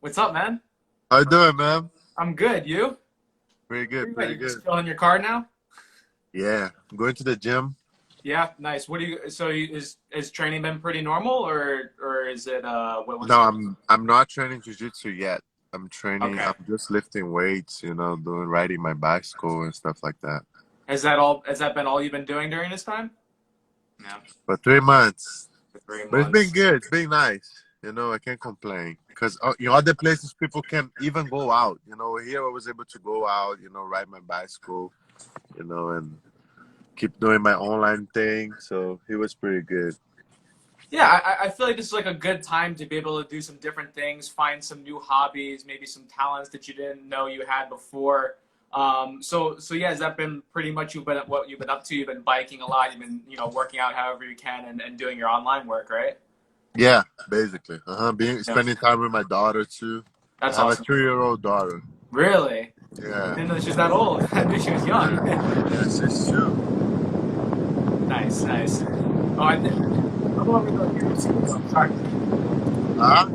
What's up, man? How you doing, man? I'm good. You? Pretty Where good, you at? pretty You just good. chilling in your car now? Yeah, I'm going to the gym. Yeah, nice. What do you? So is training been pretty normal, or is it what's No, going? I'm not training jiu-jitsu yet. I'm Okay. just lifting weights, doing riding my bicycle and stuff like that. Has that been all you've been doing during this time? Yeah, For 3 months. for three But it's been months. good. It's been nice. I can't complain. Because other places people can even go out. Here I was able to go out, ride my bicycle, and keep doing my online thing. So it was pretty good. Yeah, I feel like this is like a good time to be able to do some different things, find some new hobbies, maybe some talents that you didn't know you had before. So yeah, has that been pretty much what you've been up to? You've been biking a lot. You've been working out however you can and doing your online work, right? Yeah, basically. Being Yeah, spending time with my daughter too. I that's have a awesome. 2-year-old daughter. Really? I Yeah. didn't know she's that old. I knew she was young. Yeah. Yes, it's true. Nice, nice. Oh, I won't be able to hear you super well. Sorry. Huh?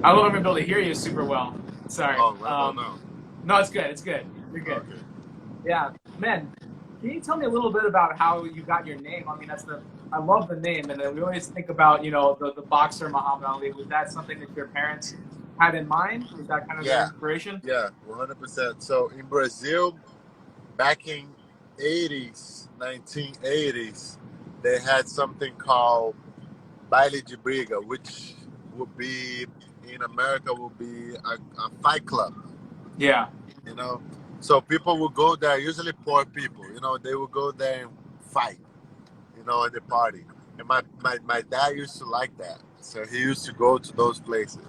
I won't be able to hear you super well. Sorry. Oh, what about now? No, it's good. It's good. You're good. Okay. Yeah, man. Can you tell me a little bit about how you got your name? I mean, I love the name, and then we always think about the boxer Muhammad Ali. Was that something that your parents had in mind? Was that kind of their Yeah. inspiration? Yeah, 100%. So in Brazil, back in 80s, 1980s, they had something called baile de briga, which would be in America would be a fight club. Yeah. You know, so people would go there. Usually poor people. They would go there and fight. At the party. And my dad used to like that. So he used to go to those places.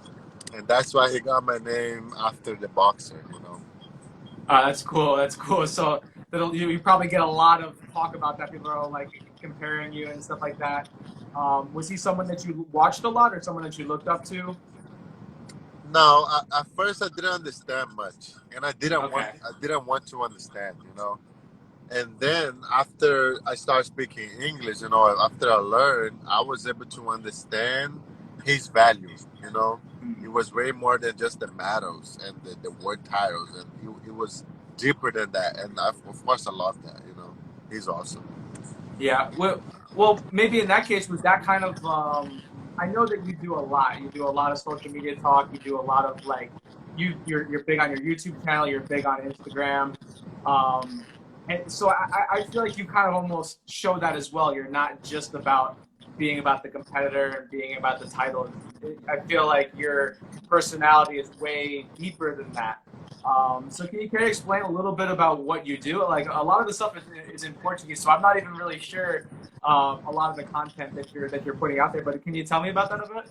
And that's why he got my name after the boxer. That's cool. That's cool. So you probably get a lot of talk about that. People are like comparing you and stuff like that. Was he someone that you watched a lot, or someone that you looked up to? No, at first I didn't understand much. And Okay. I didn't want to understand. And then after I started speaking English, after I learned, I was able to understand his value. It Hmm. was way more than just the medals and the word titles, and it was deeper than that. And of course, I love that. He's awesome. Yeah. Well, maybe in that case, was that kind of? I know that you do a lot. You do a lot of social media talk. You do a lot of like, you're big on your YouTube channel. You're big on Instagram. Um, and so I feel like you kind of almost show that as well. You're not just about being about the competitor and being about the title. I feel like your personality is way deeper than that. So can you explain a little bit about what you do? Like a lot of the stuff is in Portuguese, so I'm not even really sure a lot of the content that you're putting out there. But can you tell me about that a bit?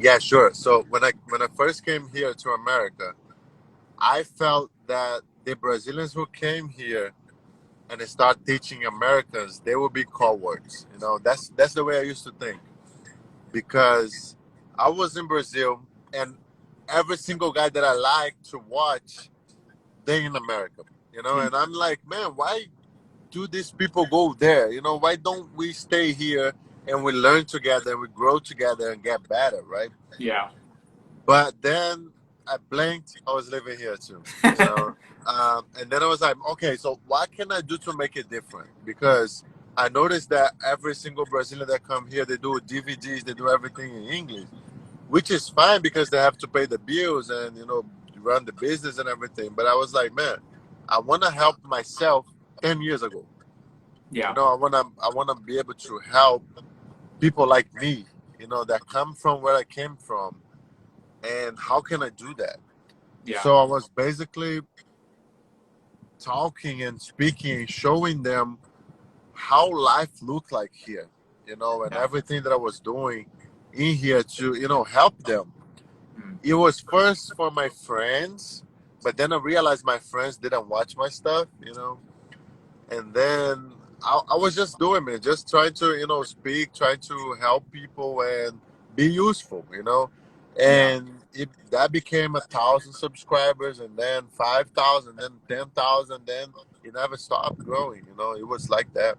Yeah, sure. So when I first came here to America, I felt that the Brazilians who came here and they start teaching Americans, they will be cowards. That's the way I used to think. Because I was in Brazil and every single guy that I like to watch, they in America. Hmm. And I'm like, man, why do these people go there? Why don't we stay here and we learn together and we grow together and get better, right? Yeah. But then I blinked, I was living here too, and then I was like, okay, so what can I do to make it different? Because I noticed that every single Brazilian that come here, they do DVDs, they do everything in English, which is fine because they have to pay the bills and run the business and everything. But I was like, man, I want to help myself 10 years ago. Yeah. I wanna be able to help people like me, that come from where I came from, and how can I do that? Yeah. So I was basically talking and speaking and showing them how life looked like here, and Yeah. everything that I was doing in here to, help them. Hmm. It was first for my friends, but then I realized my friends didn't watch my stuff. And then I was just doing it, just trying to, speak, trying to help people and be useful. Yeah. And that became 1,000 subscribers, and then 5,000, then 10,000, then it never stopped growing. It was like that.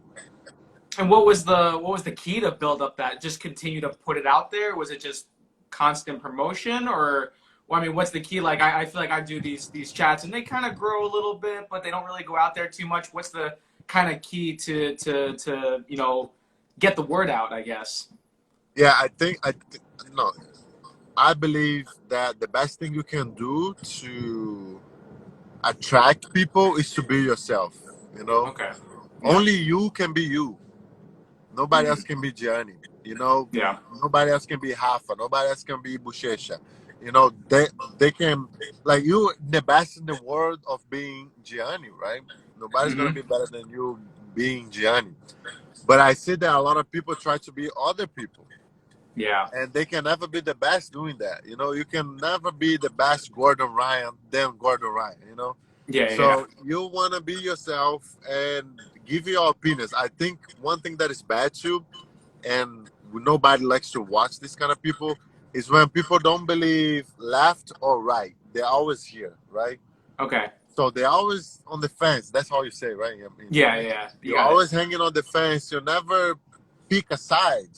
And what was the key to build up that? Just continue to put it out there? Was it just constant promotion, or well, I mean, what's the key? Like, I feel like I do these chats and they kind of grow a little bit, but they don't really go out there too much. What's the kind of key to get the word out, I guess? Yeah, no, I believe that the best thing you can do to attract people is to be yourself. You know, Okay. Yeah. only you can be you. Nobody else Mhm. can be Gianni. You know, Yeah. nobody else can be Rafa. Nobody else can be Buchecha. You know, they can, like, you the best in the world of being Gianni, right? Nobody's gonna Hmm. be better than you being Gianni. But I see that a lot of people try to be other people, Yeah. and they can never be the best doing that. You know, you can never be the best Gordon Ryan than Gordon Ryan. You know, Yeah. Yeah. so you want to be yourself and give your opinions. I think one thing that is bad too, and nobody likes to watch this kind of people, is when people don't believe left or right. They're always here, right? Okay. So they're always on the fence. That's how you say, right? I mean, Yeah. Yeah. You you're got it. always hanging on the fence. You never pick a side.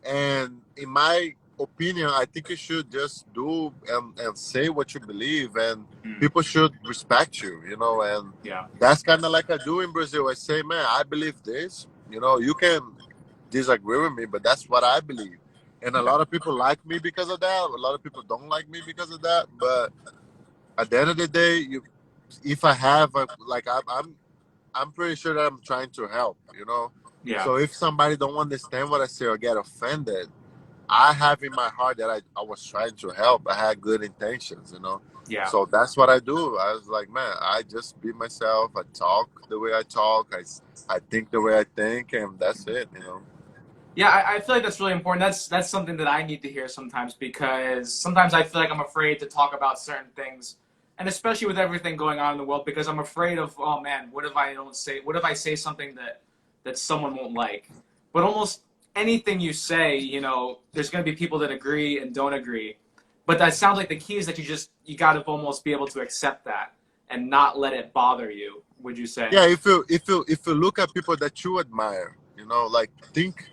And in my opinion, I think you should just do and say what you believe, and Mm. people should respect you, you know. And Yeah. that's kind of like I do in Brazil. I say, man, I believe this. You know, you can disagree with me, but that's what I believe. And a Yeah. lot of people like me because of that. A lot of people don't like me because of that. But at the end of the day, if I have I'm pretty sure that I'm trying to help. You know, Yeah. so if somebody don't understand what I say or get offended, I have in my heart that I was trying to help. I had good intentions, you know. Yeah. So that's what I do. I was like, man, I just be myself. I talk the way I talk. I think the way I think, and that's it, you know. Yeah, I feel like that's really important. That's something that I need to hear sometimes because sometimes I feel like I'm afraid to talk about certain things, and especially with everything going on in the world, because I'm afraid of, oh man, what if I don't say, what if I say something that someone won't like? But almost anything you say, there's going to be people that agree and don't agree. But that sounds like the key is that you got to almost be able to accept that and not let it bother you. Would you say? Yeah, if you look at people that you admire, you know, like think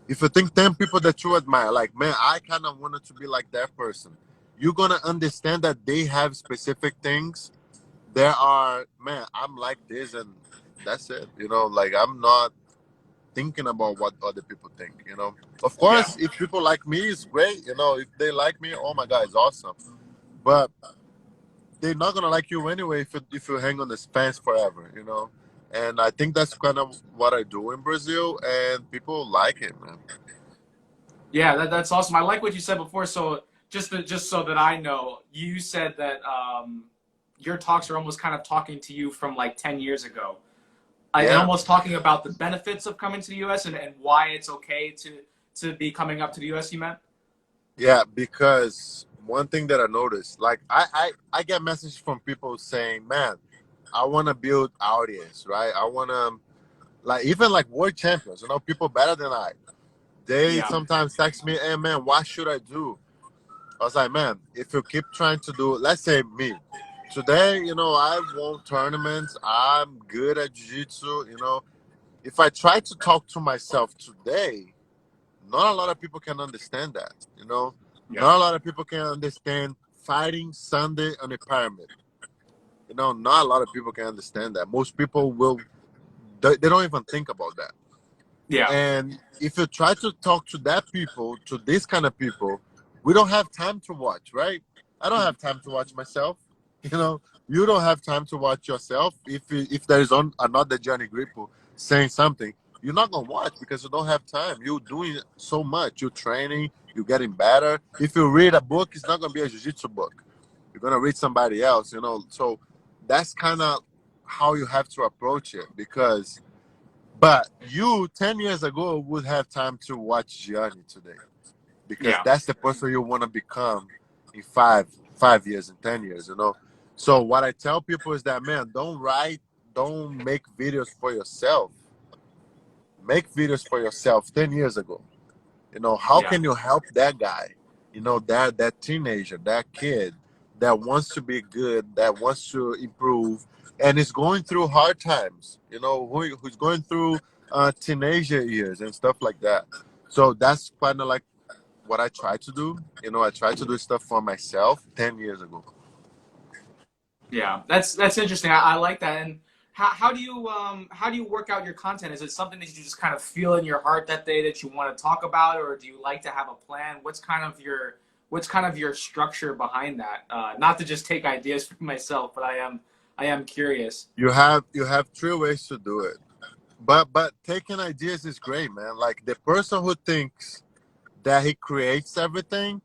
if you think 10 people that you admire, like, man, I kind of wanted to be like that person. You're gonna understand that they have specific things. There are, man, I'm like this, and that's it. You know, like I'm not thinking about what other people think, you know. Of Yeah. course, if people like me, it's great, you know. If they like me, oh my god, it's awesome. But they're not gonna like you anyway if you hang on this fence forever, you know. And I think that's kind of what I do in Brazil, and people like it, man. Yeah, that's awesome. I like what you said before. So just so that I know, you said that your talks are almost kind of talking to you from like 10 years ago, and Yeah, almost talking about the benefits of coming to the U.S. and why it's okay to be coming up to the U.S. You meant? yeah, because one thing that I noticed, like I get messages from people saying, man, I want to build audience, right? I want to, like, even like world champions, you know, people better than I. They Yeah, sometimes text me, hey man, what should I do? I was like, man, if you keep trying to do, let's say me, today, you know, I won tournaments, I'm good at jiu-jitsu, you know. If I try to talk to myself today, not a lot of people can understand that, you know. yeah, Not a lot of people can understand fighting Sunday on a pyramid. You know, not a lot of people can understand that. Most people will, they don't even think about that. yeah, And if you try to talk to that people, to this kind of people, we don't have time to watch, right? I don't have time to watch myself. You know, you don't have time to watch yourself. If there is another Gianni Grippo saying something, you're not gonna watch because you don't have time. You're doing so much. You're training. You're getting better. If you read a book, it's not gonna be a jiu-jitsu book. You're gonna read somebody else. You know, so that's kind of how you have to approach it because but you 10 years ago would have time to watch Gianni today because yeah, that's the person you want to become in 5 years and 10 years, you know. So what I tell people is that, man, don't make videos for yourself. Make videos for yourself 10 years ago. You know, how yeah, can you help that guy? You know, that teenager, that kid that wants to be good, that wants to improve, and is going through hard times. You know, who's going through teenager years and stuff like that. So that's kind of like what I try to do. You know, I try to do stuff for myself 10 years ago. Yeah, that's interesting. I like that. And how do you work out your content? Is it something that you just kind of feel in your heart that day that you want to talk about, or do you like to have a plan? What's kind of your structure behind that? Not to just take ideas from myself, but I am curious. You have three ways to do it. But taking ideas is great, man. Like the person who thinks that he creates everything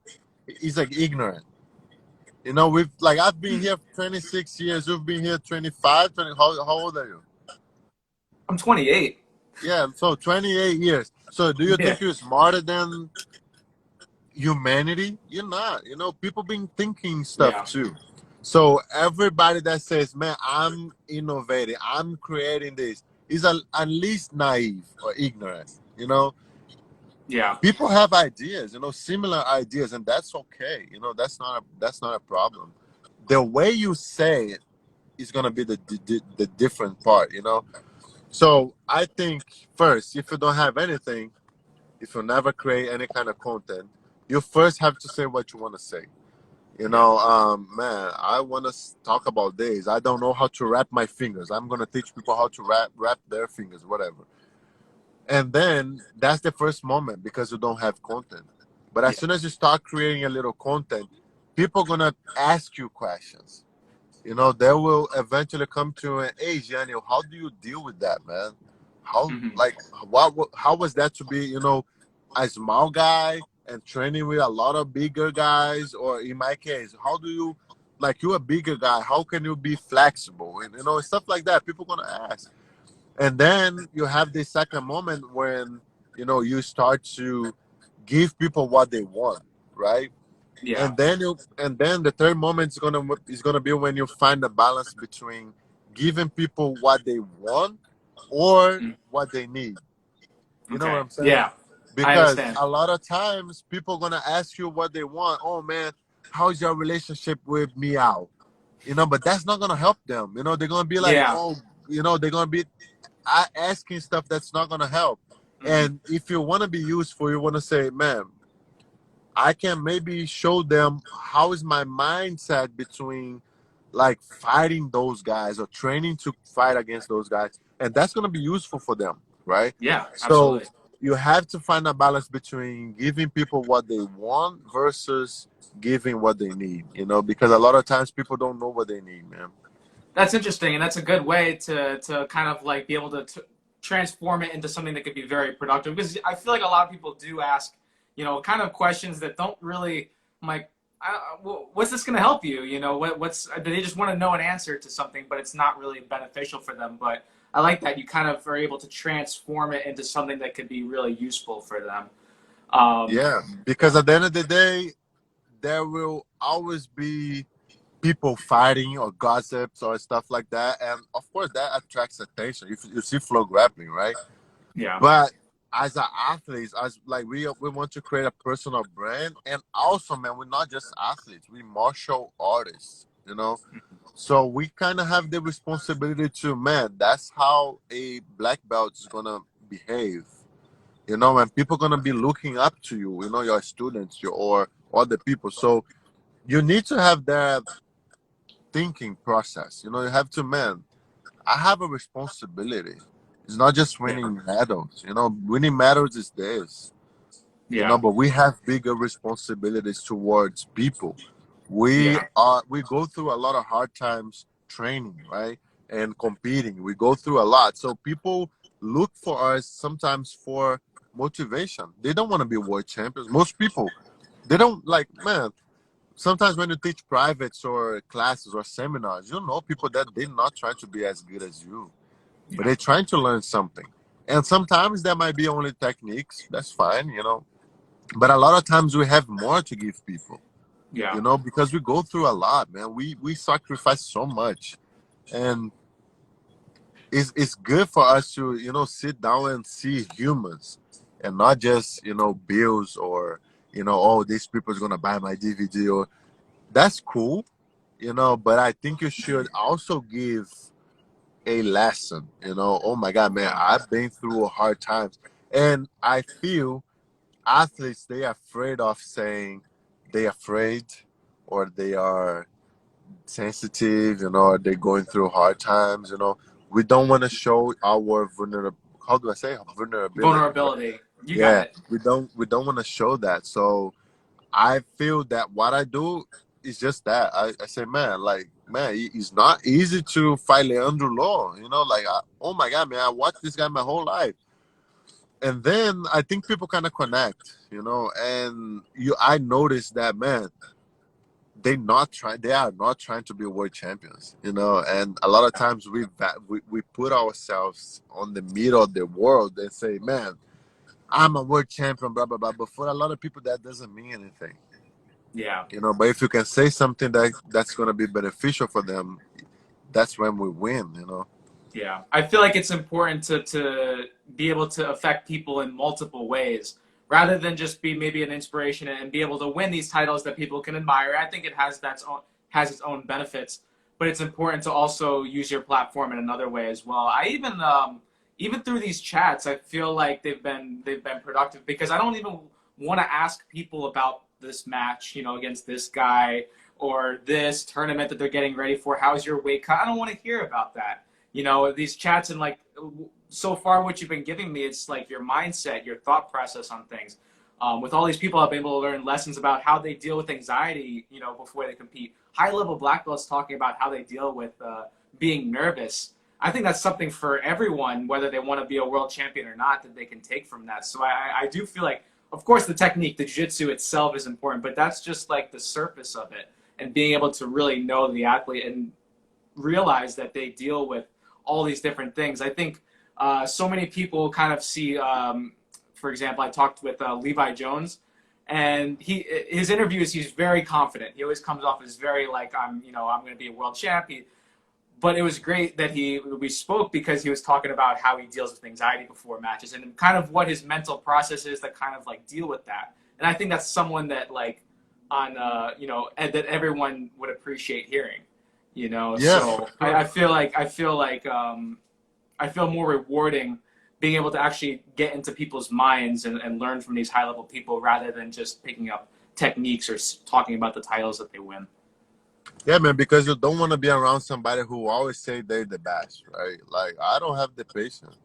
is like ignorant. You know, we've like I've been here 26 years. You've been here 25, 20. How old are you? I'm 28. Yeah, so 28 years. So do you Yeah, think you're smarter than humanity? You're not. You know, people been thinking stuff yeah, too. So everybody that says, "Man, I'm innovating, I'm creating this," is at least naive or ignorant. You know, yeah, people have ideas. You know, similar ideas, and that's okay. You know, that's not a problem. The way you say it is gonna be the different part. You know. So I think first, if you don't have anything, if you never create any kind of content, you first have to say what you want to say. You yeah, know, man, I want to talk about this. I don't know how to wrap my fingers. I'm gonna teach people how to wrap their fingers, whatever. And then that's the first moment because you don't have content. But as yeah, soon as you start creating a little content, people gonna ask you questions. You know, they will eventually come to an age, Gianni, how do you deal with that, man? How, hmm, like, how was that to be, a small guy and training with a lot of bigger guys? Or in my case, how do you, like, you're a bigger guy, how can you be flexible? And, stuff like that. People going to ask. And then you have this second moment when, you start to give people what they want, right? yeah, And then the third moment is gonna be when you find the balance between giving people what they want or mm, what they need. You know what okay, I'm saying? yeah, I Because understand. a lot of times people gonna ask you what they want. Oh man, how's your relationship with Meow? But that's not gonna help them. They're gonna be like, Yeah, oh, they're gonna be asking stuff that's not gonna help. hmm, And if you want to be useful, you want to say, man, I can maybe show them how is my mindset between like fighting those guys or training to fight against those guys, and that's going to be useful for them, right? yeah, So absolutely. you have to find a balance between giving people what they want versus giving what they need, because a lot of times people don't know what they need, man. That's interesting, and that's a good way to kind of like be able to transform it into something that could be very productive. Because I feel like a lot of people do ask, kind of questions that don't really. I'm like, what's this going to help you? What's they just want to know an answer to something, but it's not really beneficial for them. But I like that you kind of are able to transform it into something that could be really useful for them. Um, Yeah, because yeah, at the end of the day, there will always be people fighting or gossips or stuff like that, and of course that attracts attention. If you see flow grappling, right? yeah, But as an athletes, as like we want to create a personal brand, and also, man, we're not just athletes, we martial artists, so we kind of have the responsibility to, man, that's how a black belt is gonna behave, and people gonna be looking up to you, your students, or other people. So you need to have that thinking process. You have to, man, I have a responsibility. It's not just yeah, winning medals. Winning medals is this. yeah, But we have bigger responsibilities towards people. yeah, We go through a lot of hard times training, right? And competing. We go through a lot. So people look for us sometimes for motivation. They don't want to be world champions. Most people, they don't like, man, sometimes when you teach privates or classes or seminars, people that they're not trying to be as good as you, but yeah, they're trying to learn something. And sometimes there might be only techniques. That's fine. But a lot of times we have more to give people, yeah, because we go through a lot, man. We sacrifice so much, and it's good for us to sit down and see humans, and not just bills, or oh, these people's gonna buy my DVD, or that's cool, but I think you should also give a lesson. Oh my God, man, yeah, I've been through hard times, and I feel athletes, they are afraid of saying they afraid, or they are sensitive, or they're going through hard times. We don't want to show our vulnerable. How do I say vulnerability? Right? Vulnerability. You got Yeah, it. we don't want to show that. So I feel that what I do is just that. I say, man, like, man, it's not easy to fight Leandro Law. Like, oh my God, man, I watched this guy my whole life. And then I think people kind of connect, and I noticed that, man, they are not trying to be world champions, and a lot of times we put ourselves on the middle of the world and say, man, I'm a world champion, blah blah blah. But for a lot of people, that doesn't mean anything. Yeah. But if you can say something that's going to be beneficial for them, that's when we win. Yeah, I feel like it's important to be able to affect people in multiple ways rather than just be maybe an inspiration and be able to win these titles that people can admire. I think it has its own benefits, but it's important to also use your platform in another way as well. I even through these chats, I feel like they've been productive because I don't even want to ask people about this match, against this guy or this tournament that they're getting ready for. How's your weight cut? I don't want to hear about that. These chats, and like so far what you've been giving me, it's like your mindset, your thought process on things. With all these people, I've been able to learn lessons about how they deal with anxiety, before they compete. High level black belts talking about how they deal with being nervous. I think that's something for everyone, whether they want to be a world champion or not, that they can take from that. So I do feel like, of course, the technique, the jiu-jitsu itself is important, but that's just like the surface of it. And being able to really know the athlete and realize that they deal with all these different things. I think so many people kind of see, for example, I talked with Levi Jones, and his interviews, he's very confident. He always comes off as very like, I'm going to be a world champion. But it was great that we spoke because he was talking about how he deals with anxiety before matches and kind of what his mental process is that kind of like deal with that. And I think that's someone that like that everyone would appreciate hearing. Yeah, for So sure. I feel more rewarding being able to actually get into people's minds and learn from these high level people rather than just picking up techniques or talking about the titles that they win. Yeah, man, because you don't want to be around somebody who always say they're the best, right? Like, I don't have the patience.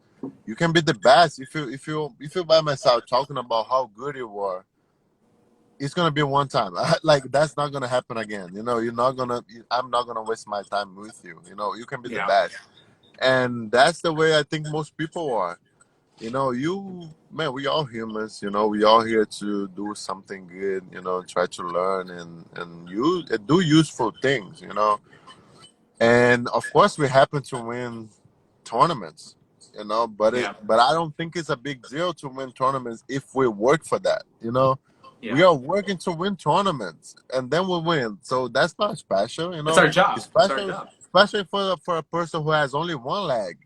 You can be the best if you by myself talking about how good you were. It's gonna be one time. Like, that's not gonna happen again. You're not gonna. I'm not gonna waste my time with you. You can be the Yeah, best, and that's the way I think most people are. You, man, we all humans. We all here to do something good. Try to learn and do useful things. And of course, we happen to win tournaments. But yeah, I don't think it's a big deal to win tournaments if we work for that. We yeah. are working to win tournaments, and then we win. So that's not special. It's our job. It's our Especially job. especially for a person who has only one leg,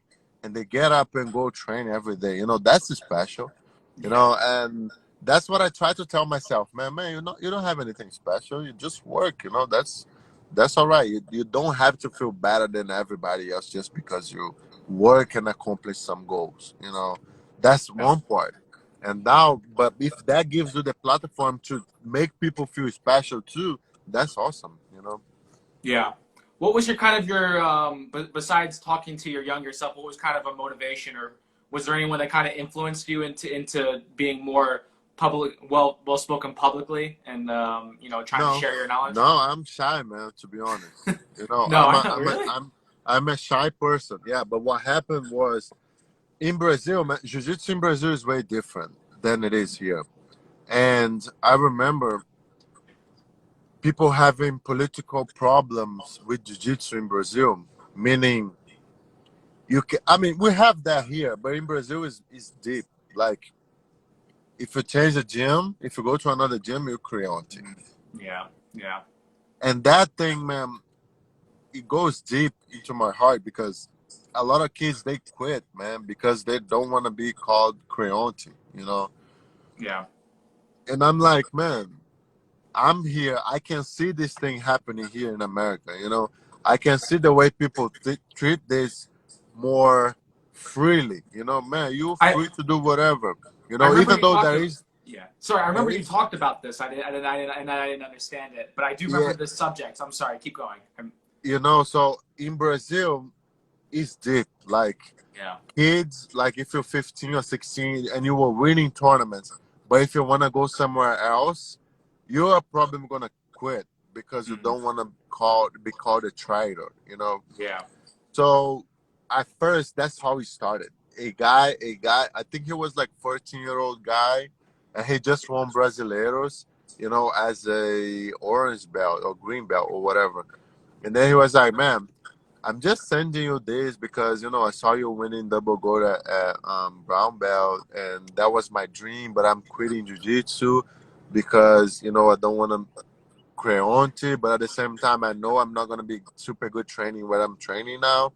and they get up and go train every day. That's special. Yeah, And that's what I try to tell myself, man. You don't have anything special. You just work. That's all right. You don't have to feel better than everybody else just because you work and accomplish some goals. That's yeah. one part. And now, but if that gives you the platform to make people feel special too, that's awesome. Yeah. What was your kind of your besides talking to your younger self? What was kind of a motivation, or was there anyone that kind of influenced you into being more well spoken publicly and trying to No, share your knowledge? no, I'm shy, man. To be honest, No, I know. Really? I'm a shy person. Yeah, but what happened was in Brazil, man, jiu-jitsu in Brazil is way different than it is here. And I remember people having political problems with jiu-jitsu in Brazil, meaning I mean, we have that here, but in Brazil is deep. Like, if you change the gym, if you go to another gym, you're Creonte. Yeah, yeah, And that thing, man, it goes deep into my heart because a lot of kids, they quit, man, because they don't want to be called Creonte. yeah. And I'm like, man, I'm here. I can see this thing happening here in America. I can see the way people treat this more freely. Man, you're I free to do whatever. I remember Even you though there talking. is Yeah. Sorry, I remember And you talked about this. I didn't understand it, but I do yeah, remember the subject. I'm sorry. Keep going. so in Brazil, it's deep. Like Yeah. kids, like if you're 15 or 16 and you were winning tournaments, but if you want to go somewhere else, you're probably gonna quit because you Mm, don't want to be called a traitor. yeah. So at first, that's how he started. A guy. I think he was like 14-year-old guy, and he just won Brasileiros, as a orange belt or green belt or whatever. And then he was like, "Man, I'm just sending you this because I saw you winning double gold at brown belt, and that was my dream. But I'm quitting jiu-jitsu because I don't want to Creonte, but at the same time, I know I'm not gonna be super good training where I'm training now."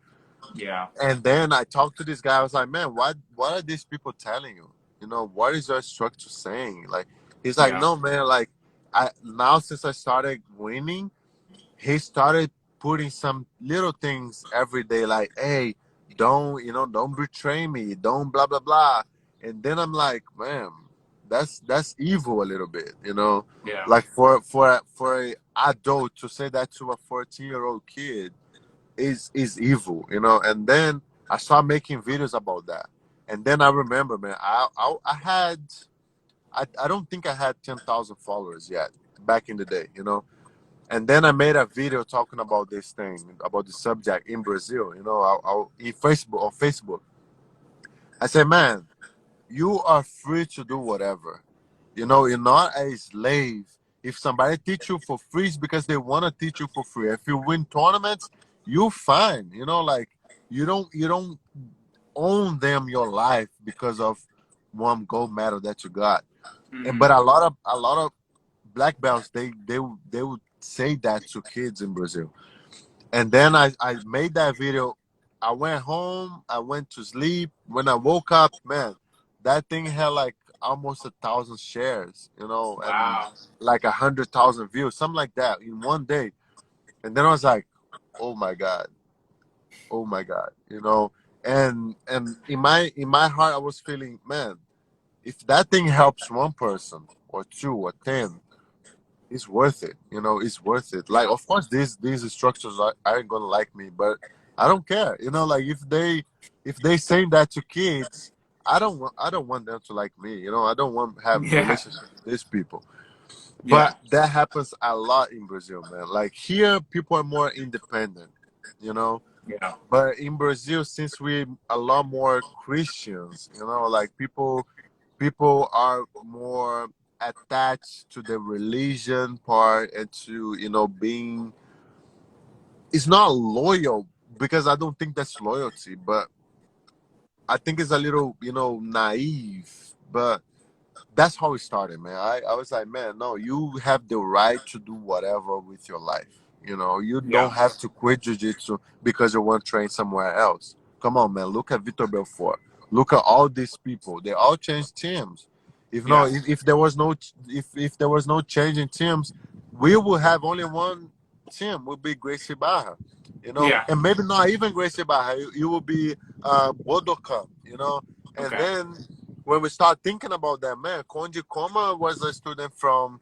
Yeah. And then I talked to this guy. I was like, "Man, what are these people telling you? What is your structure saying?" Like, he's like, Yeah. "No, man. Like, I now since I started winning." He started putting some little things every day, like, "Hey, don't betray me, don't blah blah blah." And then I'm like, "Man, that's evil a little bit. Yeah. Like for a adult to say that to a 14-year-old kid is evil. And then I started making videos about that, and then I remember, man, I don't think I had 10,000 followers yet back in the day. And then I made a video talking about this thing, about the subject in Brazil. In Facebook on Facebook. I said, "Man, you are free to do whatever. You're not a slave. If somebody teach you for free, it's because they want to teach you for free. If you win tournaments, you fine. Like you don't own them your life because of one gold medal that you got. And Hmm. but a lot of black belts, they would say that to kids in Brazil. And then I made that video. I went home. I went to sleep. When I woke up, man, that thing had like almost 1,000 shares, and Wow. like 100,000 views, something like that in one day. And then I was like, "Oh my god, oh my god," And in my heart, I was feeling, man, if that thing helps one person or two or 10, it's worth it. It's worth it. Like, Yeah. of course, these structures aren't gonna like me, but I don't care. Like if they saying that to kids, I don't want them to like me. I don't want to have Yeah. relationship with these people. Yeah. But that happens a lot in Brazil, man. Like here, people are more independent. You know, Yeah. but in Brazil, since we a lot more Christians, like people are more attached to the religion part and to being, it's not loyal, because I don't think that's loyalty, but I think it's a little naive. But that's how it started, man. I was like, "Man, no, you have the right to do whatever with your life. You Yeah. don't have to quit jiu-jitsu because you want to train somewhere else. Come on, man. Look at Vitor Belfort. Look at all these people. They all changed teams. If no, Yeah. if there was no if there was no change in teams, we would have only one team. Would be Gracie Barra. Yeah. And maybe not even Gracie Barra. You will be Bodokan. And Okay. then when we start thinking about that, man, Konji Koma was a student from,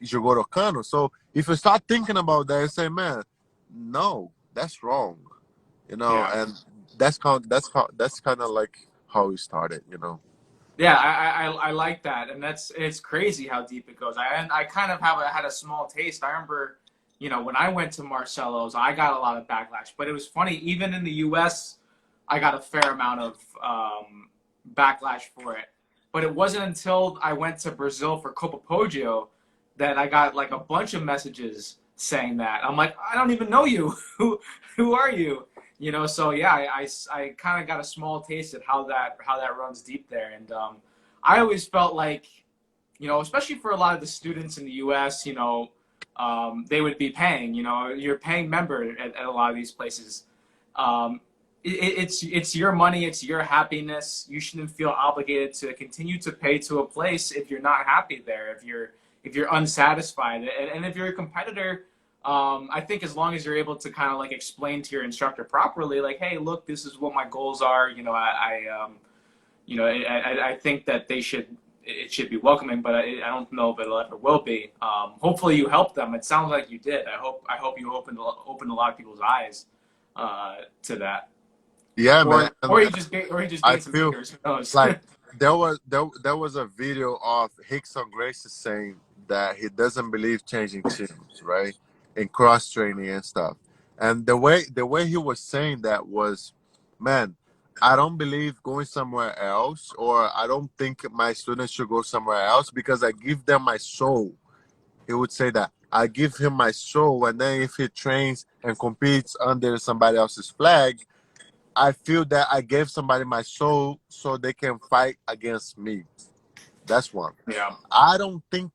Jigoro Kano. So if you start thinking about that, you say, man, no, that's wrong, Yeah. and that's kind of like how we started. Yeah, I like that, and it's crazy how deep it goes. I kind of had a small taste. I remember, when I went to Marcelo's, I got a lot of backlash, but it was funny. Even in the U.S., I got a fair amount of backlash for it. But it wasn't until I went to Brazil for Copa Poggio that I got like a bunch of messages saying that. I'm like, I don't even know you. Who are you? So yeah, I kind of got a small taste of how that runs deep there. And I always felt like, especially for a lot of the students in the U.S., they would be paying. You're paying member at a lot of these places. um, it's your money, it's your happiness. You shouldn't feel obligated to continue to pay to a place if you're not happy there, if you're unsatisfied, and if you're a competitor. I think as long as you're able to kind of like explain to your instructor properly, like, hey, look, this is what my goals are. I think that they should it should be welcoming, but I don't know if it ever will be. Hopefully, you helped them. It sounds like you did. I hope you opened a lot of people's eyes to that, Yeah, man. or And he just I gained some feel haters. Who knows? like there was a video of Hickson Gracie saying that he doesn't believe changing teams, right? In cross training and stuff. And the way he was saying that was, man, I don't believe going somewhere else, or I don't think my students should go somewhere else because I give them my soul. He would say that I give him my soul, and then if he trains and competes under somebody else's flag, I feel that I gave somebody my soul so they can fight against me. That's one. Yeah, I don't think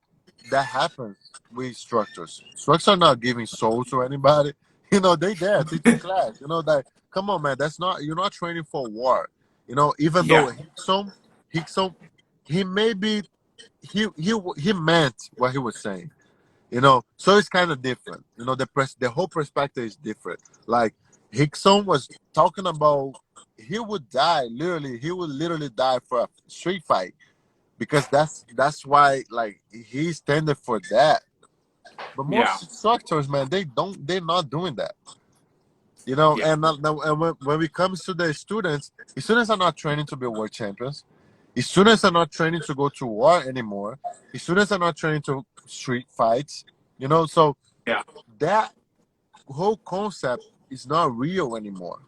that happens with instructors. Instructors are not giving soul to anybody. They there teaching class. That come on, man. That's not you're not training for war. Even though yeah, Hickson, he maybe he meant what he was saying. So it's kind of different. The whole perspective is different. Like Hickson was talking about, he would die literally. He would literally die for a street fight because that's why, like, he's standing for that. But yeah, most instructors, man, they're not doing that. And when it comes to the students are not training to be world champions. The students are not training to go to war anymore. The students are not training to street fights. So yeah, that whole concept is not real anymore.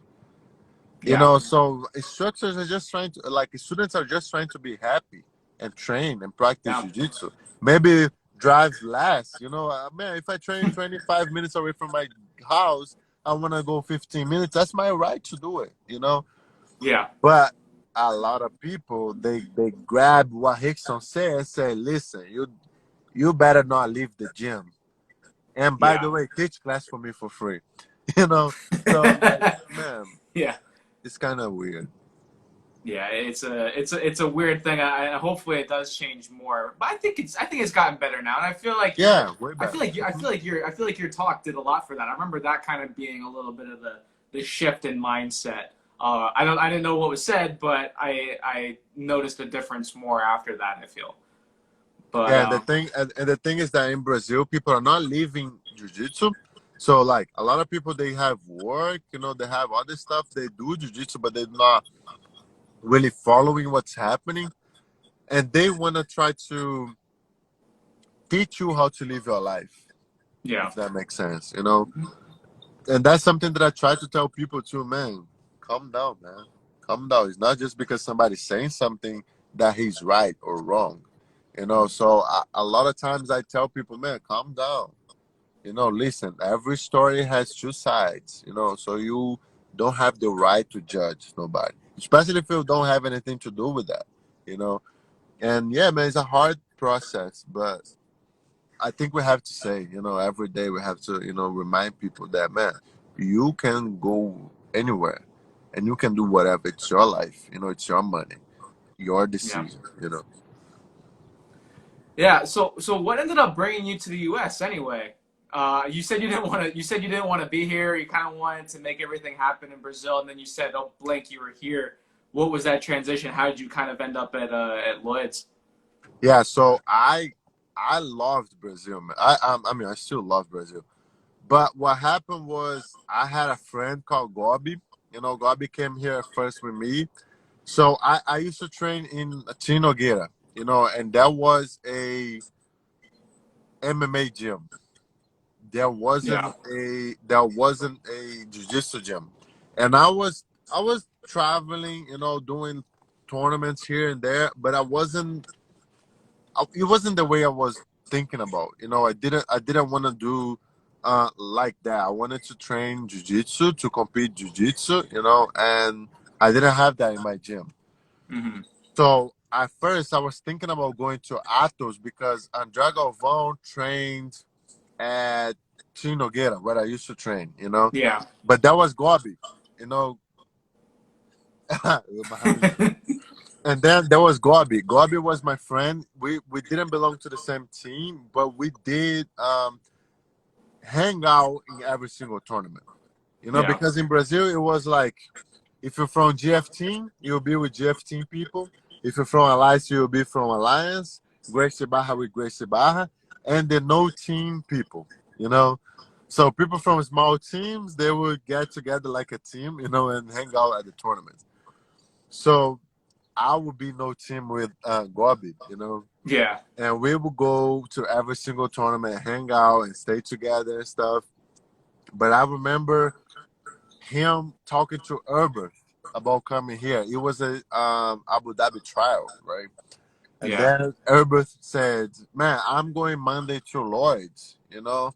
yeah, So instructors are just trying to, like, students are just trying to be happy and train and practice yeah, jiu-jitsu. Maybe drive less. Man, if I train 25 minutes away from my house, I want to go 15 minutes. That's my right to do it. yeah, But a lot of people, they grab what Hickson said and say, listen, you better not leave the gym. And by yeah, the way, teach class for me for free. you know. So, like, man, yeah. it's kind of weird. Yeah, it's a weird thing. Hopefully it does change more, but I think it's gotten better now, and I feel like Yeah, way better. I feel like your talk did a lot for that. I remember that kind of being a little bit of the shift in mindset. I didn't know what was said, but I noticed a difference more after that. I feel, but Yeah, and the thing is that in Brazil, people are not leaving jiu-jitsu. So, like, a lot of people, they have work, they have other stuff. They do jiu-jitsu, but they're not really following what's happening, and they want to try to teach you how to live your life, yeah, if that makes sense. And that's something that I try to tell people too, man. Calm down, man. Calm down. It's not just because somebody's saying something that he's right or wrong. So a lot of times I tell people, man, calm down. Listen, every story has two sides, so you don't have the right to judge nobody, especially if you don't have anything to do with that, you know. And yeah, man, it's a hard process, but I think we have to say, every day we have to, remind people that, man, you can go anywhere and you can do whatever. It's your life, it's your money, your yeah. decision. Yeah. So what ended up bringing you to the U.S. anyway? You said you didn't want to. You said you didn't want to be here. You kind of wanted to make everything happen in Brazil, and then you said, "Oh, blink, you were here." What was that transition? How did you kind of end up at Lloyd's? Yeah, so I loved Brazil, man. I mean, I still love Brazil. But what happened was I had a friend called Gobi. Gobi came here first with me. So I used to train in Tinogueira, and that was a MMA gym. Yeah. There wasn't a jiu-jitsu gym. And I was traveling, doing tournaments here and there, but it wasn't the way I was thinking about. I didn't want to do like that. I wanted to train jiu-jitsu to compete jiu-jitsu, and I didn't have that in my gym. Hmm. So at first I was thinking about going to Atos because André Galvão trained at Tinogueira, where I used to train. Yeah. But that was Gobi, you know. Mohammed. And then there was Gobi. Gobi was my friend. We didn't belong to the same team, but we did hang out in every single tournament. Yeah. Because in Brazil it was like, if you're from GF team, you'll be with GF team people. If you're from Alliance, you'll be from Alliance. Gracie Barra with Gracie Barra, and the no team people. You know, so people from small teams, they would get together like a team, you know, and hang out at the tournament. So I would be no team with Gobi, you know, Yeah. and we would go to every single tournament, hang out, and stay together and stuff. But I remember him talking to Herbert about coming here. It was a Abu Dhabi trial, right? And Yeah. then Herbert said, "Man, I'm going Monday to Lloyd's, you know,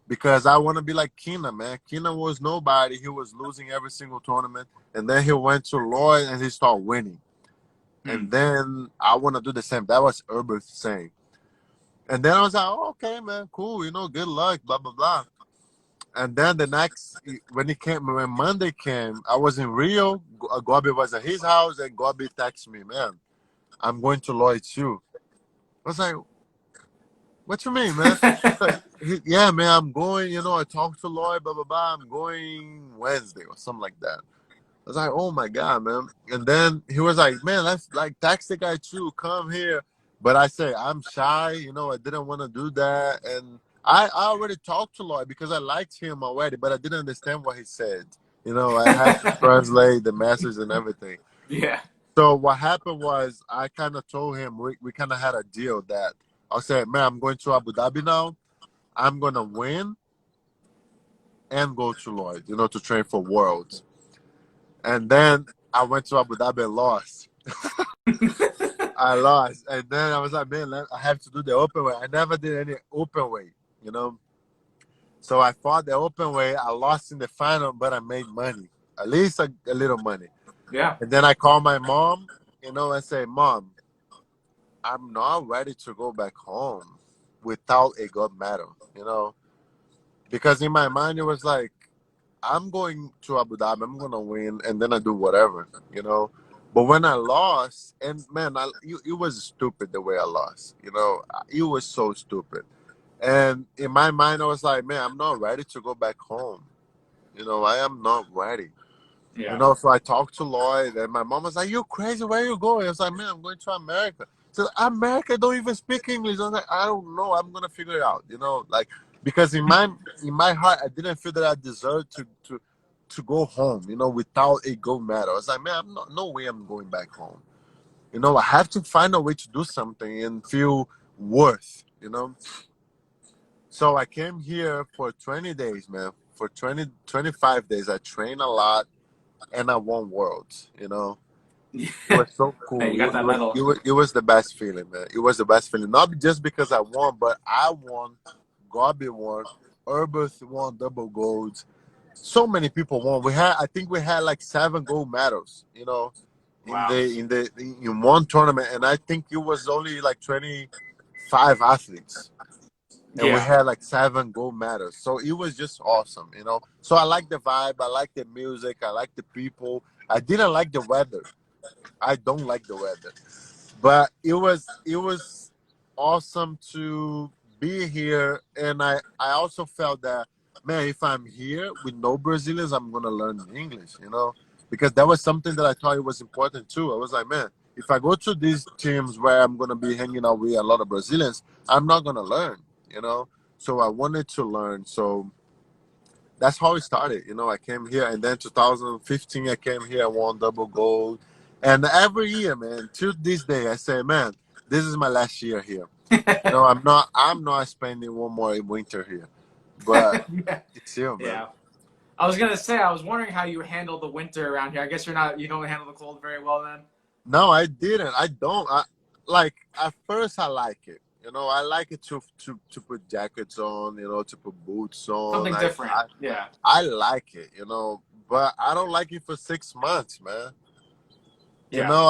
because I want to be like Keenan, man. Keenan was nobody. He was losing every single tournament, and then he went to Lloyd and he started winning. Hmm. And then I want to do the same." That was Herbert saying. And then I was like, oh, "Okay, man, cool. You know, good luck, blah blah blah." And then the next, when Monday came, I was in Rio. Gobi was at his house, and Gobi texted me, "Man, I'm going to Lloyd too." I was like, "What you mean, man?" Like, yeah, man, I'm going. You know, I talked to Lloyd, blah blah blah. I'm going Wednesday or something like that. I was like, "Oh my god, man!" And then he was like, "Man, let's like text the guy too. Come here." But I say I'm shy. You know, I didn't want to do that, and I already talked to Lloyd because I liked him already, but I didn't understand what he said. You know, I had to translate the message and everything. Yeah. So what happened was I kind of told him we kind of had a deal that I said, "Man, I'm going to Abu Dhabi now. I'm gonna win and go to Lloyd, you know, to train for Worlds." And then I went to Abu Dhabi and lost. I lost, and then I was like, "Man, I have to do the open weight." I never did any open weight, you know. So I fought the open weight. I lost in the final, but I made money, at least a little money. Yeah. And then I called my mom, you know, and say, "Mom, I'm not ready to go back home without a gold medal, you know." Because in my mind, it was like, I'm going to Abu Dhabi, I'm going to win, and then I do whatever, you know. But when I lost, and man, it was stupid the way I lost, you know. It was so stupid. And in my mind, I was like, man, I'm not ready to go back home. You know, I am not ready. You Yeah. know, so I talked to Lloyd, and my mom was like, "You crazy? Where are you going?" I was like, "Man, I'm going to America." So America don't even speak English. I was like, "I don't know. I'm gonna figure it out." You know, like because in my heart, I didn't feel that I deserved to go home. You know, without a gold medal. I was like, "Man, I'm not. No way. I'm going back home." You know, I have to find a way to do something and feel worth. You know. So I came here for 20 days, man. For 25 days, I trained a lot and I won worlds. You know, it was so Hey, cool. you got that medal. It was the best feeling, man. It was the best feeling. Not just because I won, but I won. Gobi won. Herbert won double golds. So many people won. I think we had like 7 gold medals. You know, Wow. in one tournament, and I think it was only like 25 athletes, and we Yeah. had like 7 gold medals. So it was just awesome. You know. So I like the vibe. I like the music. I like the people. I didn't like the weather. I don't like the weather, but it was awesome to be here, and I also felt that, man, if I'm here with no Brazilians, I'm gonna learn English, you know, because that was something that I thought it was important too. I was like, man, if I go to these teams where I'm gonna be hanging out with a lot of Brazilians, I'm not gonna learn, you know. So I wanted to learn. So that's how it started. You know, I came here, and then 2015, I came here, I won double gold, and every year, man, to this day, I say, man, this is my last year here. You know, I'm not spending one more winter here, but Yeah. it's here, man. Yeah. I was gonna say, I was wondering how you handle the winter around here. I guess you don't handle the cold very well then. No, I didn't. I don't. Like at first, I like it. You know, I like it to put jackets on. You know, to put boots on. Something I different. I, Yeah. I like it. You know, but I don't like it for 6 months, man. You Yeah. know,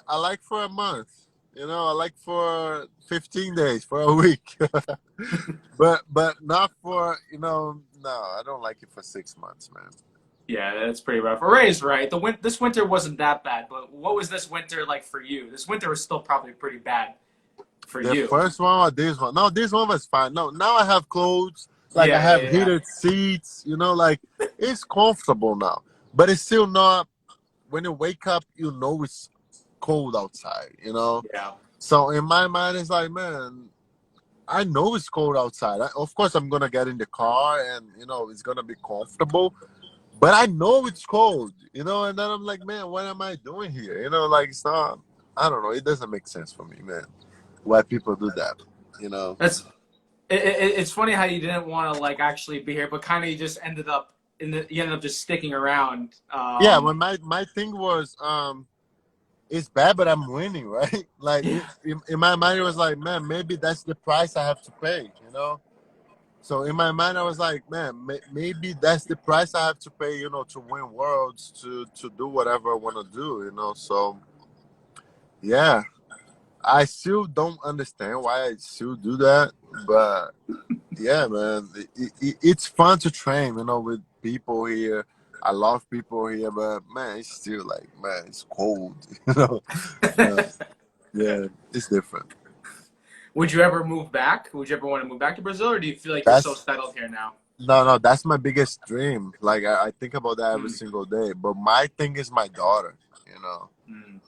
I like for a month. You know, I like for 15 days, for a week. but not for, no, I don't like it for 6 months, man. Yeah, that's pretty rough. Ray's right. This winter wasn't that bad, but what was this winter like for you? This winter was still probably pretty bad for The you. first one or this one? No, this one was fine. No, now I have clothes, like I Yeah, have yeah, yeah. heated seats, like it's comfortable now. But it's still not, when you wake up, it's cold outside, you know. Yeah. So in my mind, it's like, man, I know it's cold outside. Of course, I'm gonna get in the car, and you know, it's gonna be comfortable. But I know it's cold, you know. And then I'm like, man, what am I doing here? You know, like it's not. I don't know. It doesn't make sense for me, man. Why people do that, you know? That's it's funny how you didn't want to like actually be here, but kind of you just ended up you ended up just sticking around. Yeah. When my thing was, it's bad, but I'm winning, right? Like Yeah. in my mind, it was like, man, maybe that's the price I have to pay, you know. So in my mind, I was like, man, maybe that's the price I have to pay, you know, to win worlds, to do whatever I want to do, you know. So yeah, I still don't understand why I still do that, but yeah, man, it's fun to train, you know, with people here. I love people here, but man, it's still like, man, it's cold, you know. Uh, yeah, it's different. Would you ever move back? Would you ever want to move back to Brazil, or do you feel like you're so That's settled here now? no, that's my biggest dream. Like I think about that every Mm, single day. But my thing is my daughter. You know, mm.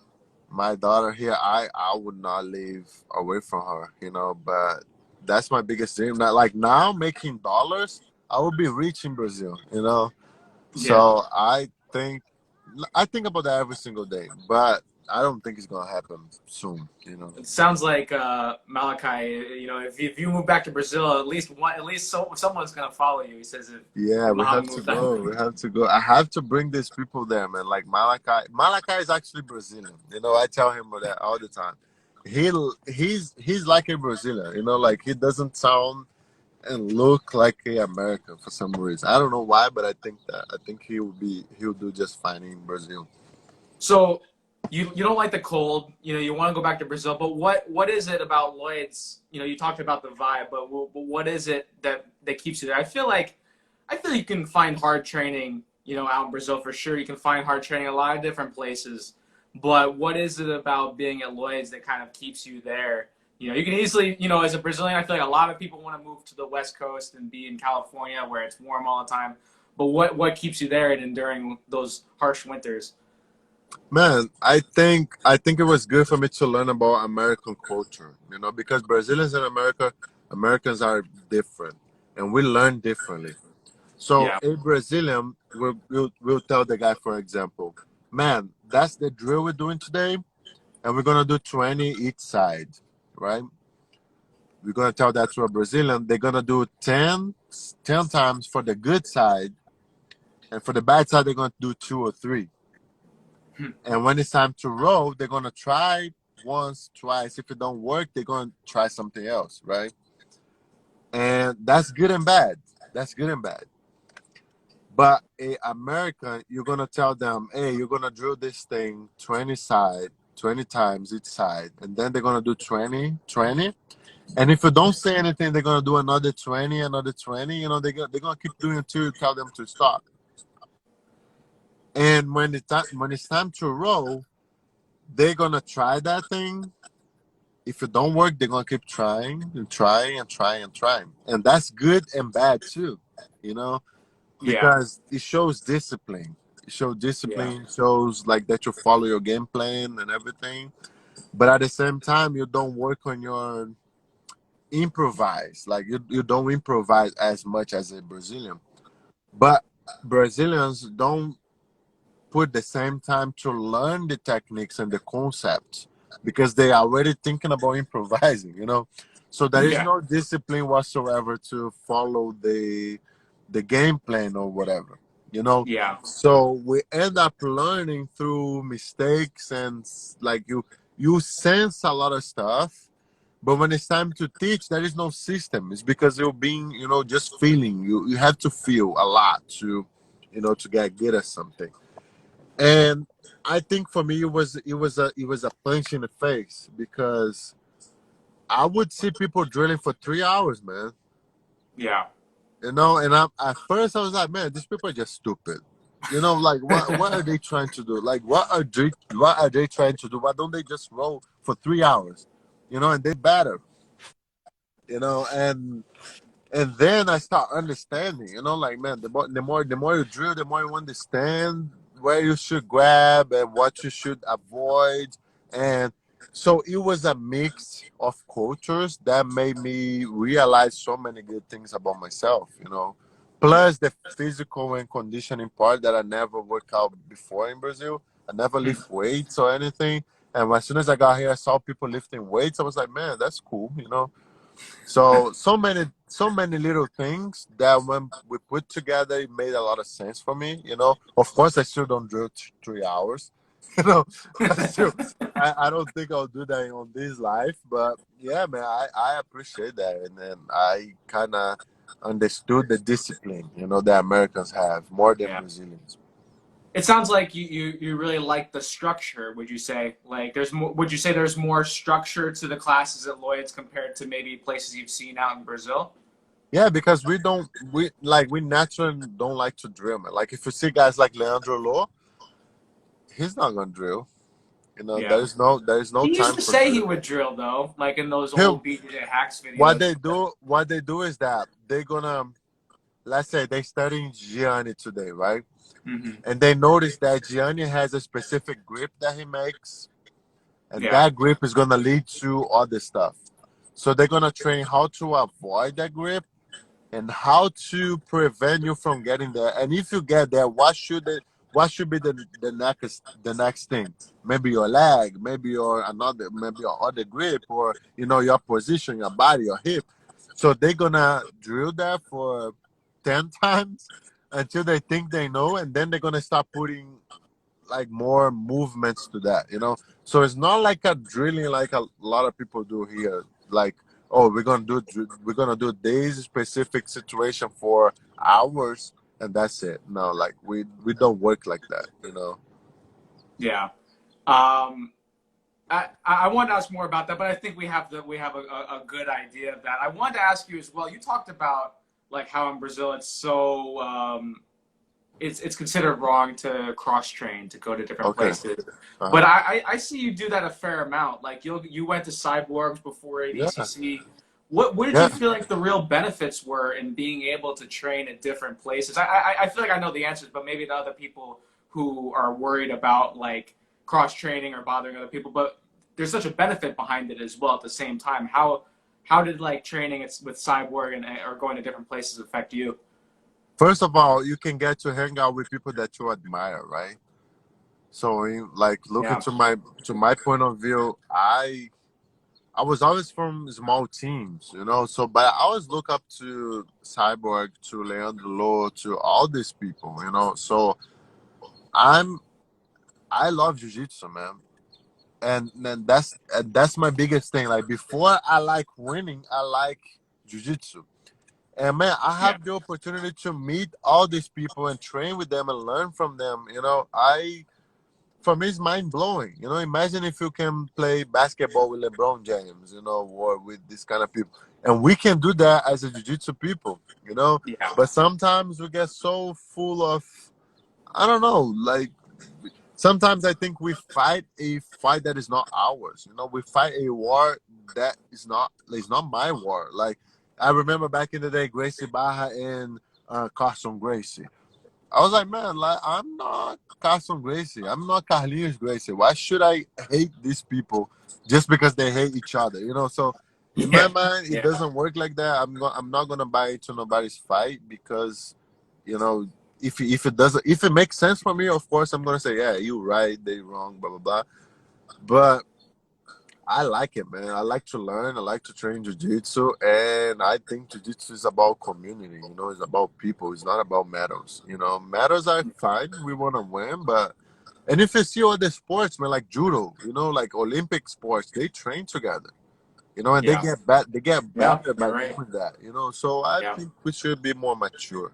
my daughter here. I would not live away from her. You know, but that's my biggest dream. Not like now making dollars. I would be rich in Brazil. You know, Yeah. so I think about that every single day. But I don't think it's gonna happen soon. You know. It sounds like Malachi. You know, if you move back to Brazil, at least someone's gonna follow you. He says Yeah, if we have Muhammad to moves back. go. We have to go. I have to bring these people there, man. Like Malachi. Malachi is actually Brazilian. You know, I tell him that all the time. He's like a Brazilian. You know, like he doesn't sound and look like a American for some reason. I don't know why, but I think that he'll do just fine in Brazil. So you don't like the cold. You know, you want to go back to Brazil, but what is it about Lloyd's? You know, you talked about the vibe, but what is it that keeps you there? I feel you can find hard training. You know, out in Brazil for sure. You can find hard training a lot of different places. But what is it about being at Lloyd's that kind of keeps you there? You know, you can easily, you know, as a Brazilian, I feel like a lot of people want to move to the West Coast and be in California where it's warm all the time. But what keeps you there and enduring those harsh winters? Man, I think it was good for me to learn about American culture. You know, because Brazilians and Americans are different, and we learn differently. So Yeah. a Brazilian will tell the guy, for example, man, that's the drill we're doing today, and we're gonna do 20 each side, right? We're gonna tell that to a Brazilian. They're gonna do 10 times for the good side, and for the bad side, they're gonna do 2 or 3. Hmm. And when it's time to roll, they're gonna try once, twice. If it don't work, they're gonna try something else, right? And that's good and bad. That's good and bad. But a American, you're gonna tell them, hey, you're gonna drill this thing 20 times each side, and then they're gonna do 20, 20. And if you don't say anything, they're gonna do another 20, another 20. You know, they're gonna keep doing it until you tell them to stop. And when it's time to roll, they're gonna try that thing. If it don't work, they're gonna keep trying and trying and trying and trying. And that's good and bad too, you know, Yeah. because it shows discipline. It shows Yeah. discipline, shows like that you follow your game plan and everything. But at the same time, you don't work on your improvise. Like you don't improvise as much as a Brazilian. But Brazilians don't put the same time to learn the techniques and the concepts because they are already thinking about improvising, you know. So there is Yeah. no discipline whatsoever to follow the game plan or whatever, you know. Yeah. So we end up learning through mistakes and like you sense a lot of stuff, but when it's time to teach, there is no system. It's because you're being, you know, just feeling. You have to feel a lot to, you know, to get good at something. And I think for me it was a punch in the face because I would see people drilling for 3 hours, man. Yeah. You know, and at first I was like, man, these people are just stupid. You know, like what are they trying to do? Like what are they trying to do? Why don't they just roll for 3 hours? You know, and they better. You know, and then I start understanding. You know, like man, the more you drill, the more you understand where you should grab and what you should avoid. And so it was a mix of cultures that made me realize so many good things about myself, you know. Plus the physical and conditioning part that I never worked out before in Brazil. I never Mm. lift weights or anything. And as soon as I got here, I saw people lifting weights. I was like, man, that's cool, you know. So many little things that when we put together, it made a lot of sense for me. You know, of course, I still don't drill 3 hours. You know, I don't think I'll do that on this life. But yeah, man, I appreciate that, and then I kind of understood the discipline. You know, that Americans have more than Yeah. Brazilians. It sounds like you really like the structure. Would you say like there's more? Would you say there's more structure to the classes at Lloyd's compared to maybe places you've seen out in Brazil? Yeah, because we naturally don't like to drill, man. Like if you see guys like Leandro Law, he's not gonna drill. You know, Yeah. there is no He used time to for say he drill. would drill though, like in those Him, old BJ Hacks what videos. they do, is that they're gonna, let's say they studying Gianni today, right? Hmm. And they notice that Gianni has a specific grip that he makes, and Yeah. that grip is gonna lead to other stuff. So they're gonna train how to avoid that grip and how to prevent you from getting there. And if you get there, what should be the next thing? Maybe your leg, maybe your other grip, or your position, your body, your hip. So they're gonna drill that for 10 times until they think they know, and then they're gonna start putting like more movements to that, so it's not like a drilling like a lot of people do here, like, oh, we're gonna do this specific situation for hours and that's it. No, like we don't work like that. Yeah. Um, I wanted to ask more about that, but I think we have a good idea of that. I wanted to ask you as well. You talked about like how in Brazil it's so it's considered wrong to cross train to go to different Okay. places, but Uh-huh. I see you do that a fair amount. Like you went to Cyborgs before Yeah. ADCC. What did you Yeah. feel like the real benefits were in being able to train at different places? I feel like I know the answers, but maybe the other people who are worried about like cross training or bothering other people, but there's such a benefit behind it as well at the same time. How did like training with Cyborg and or going to different places affect you? First of all, you can get to hang out with people that you admire, right? So like looking Yeah. to my point of view, I was always from small teams, So, but I always look up to Cyborg, to Leandro Lo, to all these people, So I'm, I love jiu-jitsu, man, and that's my biggest thing. Like before, I like winning, I like jiu-jitsu, and man, I Yeah. have the opportunity to meet all these people and train with them and learn from them. For me, it's mind blowing. Imagine if you can play basketball with LeBron James, or with this kind of people, and we can do that as a jiu-jitsu people. Yeah. But sometimes we get so full of, I don't know, like sometimes I think we fight a fight that is not ours. We fight a war that is not my war. Like I remember back in the day, Gracie Barra and Carson Gracie. I was like, man, like I'm not Carson Gracie. I'm not Carlinhos Gracie. Why should I hate these people just because they hate each other? So in my Yeah. mind, it Yeah. doesn't work like that. I'm not gonna buy into nobody's fight because, you know, if it makes sense for me, of course I'm gonna say, yeah, you right, they wrong, blah blah blah. But I like it, man. I like to learn. I like to train jiu-jitsu, and I think jiu-jitsu is about community. It's about people. It's not about medals. Medals are fine. We want to win, but and if you see other sports, man, like judo, like Olympic sports, they train together. And they Yeah. get better. They get Yeah. better by You're right. doing that. So I Yeah. think we should be more mature.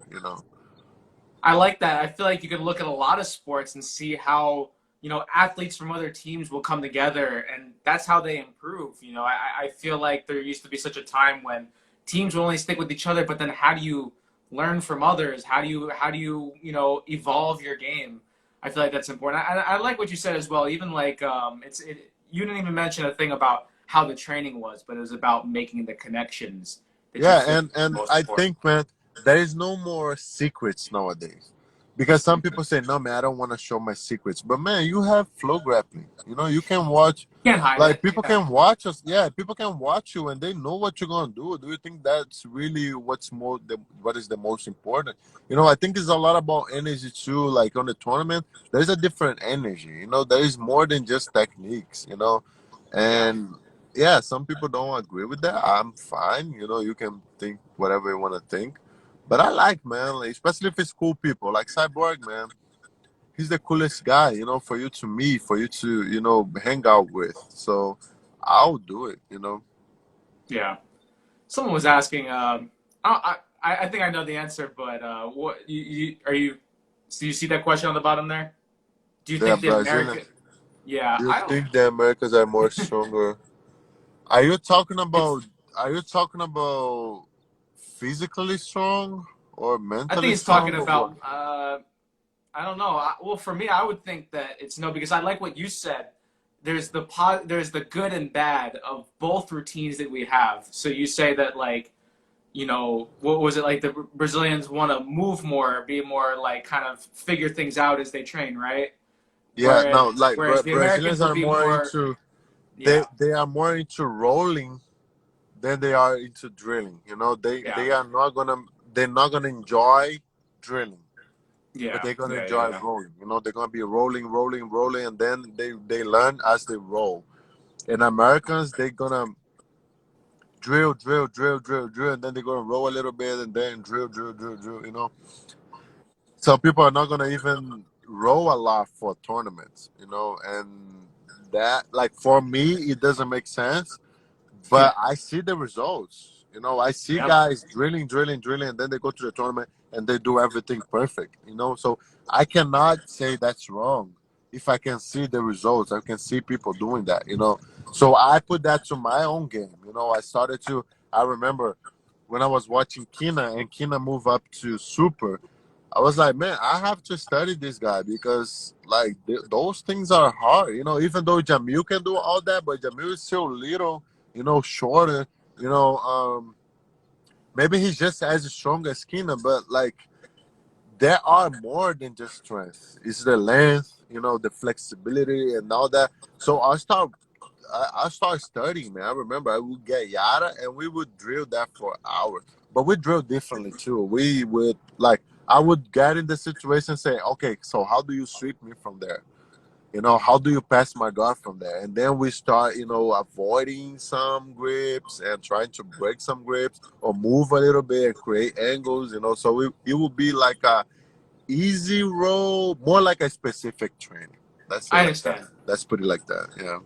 I like that. I feel like you can look at a lot of sports and see how, athletes from other teams will come together and that's how they improve. I feel like there used to be such a time when teams would only stick with each other, but then how do you learn from others? How do you evolve your game? I feel like that's important. I like what you said as well. Even like, you didn't even mention a thing about how the training was, but it was about making the connections that you Yeah, feel and most I important. think, man, there is no more secrets nowadays. because some people say, no, man, I don't want to show my secrets. But man, you have flow grappling. You know, you can watch, Can't hide like it. people Yeah. can watch us. Yeah, people can watch you and they know what you're gonna do. Do you think that's really what is the most important? You know, I think it's a lot about energy too. Like on the tournament, there's a different energy. You know, there is more than just techniques. You know, Yeah. and yeah, some people don't agree with that. I'm fine. You know, you can think whatever you want to think. But I like, man, like, especially if it's cool people like Cyborg, man. He's the coolest guy, you know, for you to meet, for you to, you know, hang out with. So I'll do it, you know. Yeah. Someone was asking. I think I know the answer, but what you are you? So you see that question on the bottom there? Do you They're think the Brazilian. American? Yeah, Do you I don't. think the Americans are more stronger? Are you talking about? Are you talking about physically strong or I think mentally it's talking strong or what? about. I don't know. Well, for me, I would think that it's no because I like what you said. There's the good and bad of both routines that we have. So you say that like what was it like the Brazilians want to move more, be more like kind of figure things out as they train, right? Yeah, Whereas no, like whereas the Brazilians Americans would are be more more into yeah they are more into rolling than they are into drilling. You know, yeah they're not gonna enjoy drilling, but yeah they're gonna yeah yeah enjoy yeah rolling. You know, they're gonna be rolling, rolling, rolling, and then they learn as they roll. And Americans, they're gonna drill, drill, drill, drill, drill, and then they're gonna roll a little bit, and then drill, drill, drill, drill. You know, so people are not gonna even roll a lot for tournaments. You know, and that like for me, it doesn't make sense. yeah But I see the results. You know, I see yep. guys drilling, drilling, drilling, and then they go to the tournament and they do everything perfect. You know, so I cannot say that's wrong if I can see the results. I can see people doing that. You know, so I put that to my own game. You know, I started to. I remember when I was watching Kina and Kina move up to super. I was like, man, I have to study this guy because like those things are hard. You know, even though Jamil can do all that, but Jamil is still little, you know, shorter. You know, maybe he's just as strong as Keenan, but like there are more than just strength. It's the length, you know, the flexibility and all that. So I started studying, man. I remember I would get Yada and we would drill that for hours. But we drill differently too. We would like I would get in the situation and say, okay, so how do you sweep me from there? You know, how do you pass my guard from there? And then we start, you know, avoiding some grips and trying to break some grips or move a little bit and create angles, you know. So it will be like a easy roll, more like a specific training. Let's say I like that. understand. Let's put it like that. Yeah.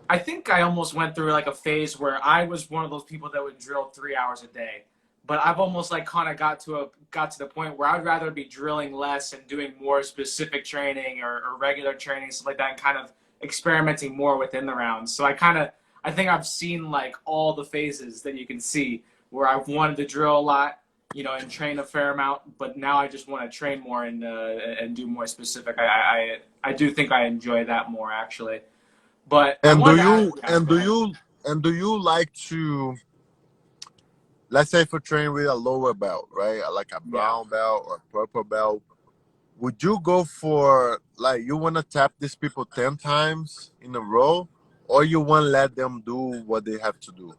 I think I almost went through like a phase where I was one of those people that would drill 3 hours a day. But I've almost like kind of got to the point where I'd rather be drilling less and doing more specific training or regular training, stuff like that, and kind of experimenting more within the rounds. So I think I've seen like all the phases that you can see where I've wanted to drill a lot, and train a fair amount, but now I just want to train more and do more specific. I do think I enjoy that more actually. But I And do wanted to ask. you Yeah, and go do ahead. you and do you like to, let's say, for training with a lower belt, right? Like a Yeah. brown belt or purple belt, would you go for like you want to tap these people 10 times in a row, or you want to let them do what they have to do?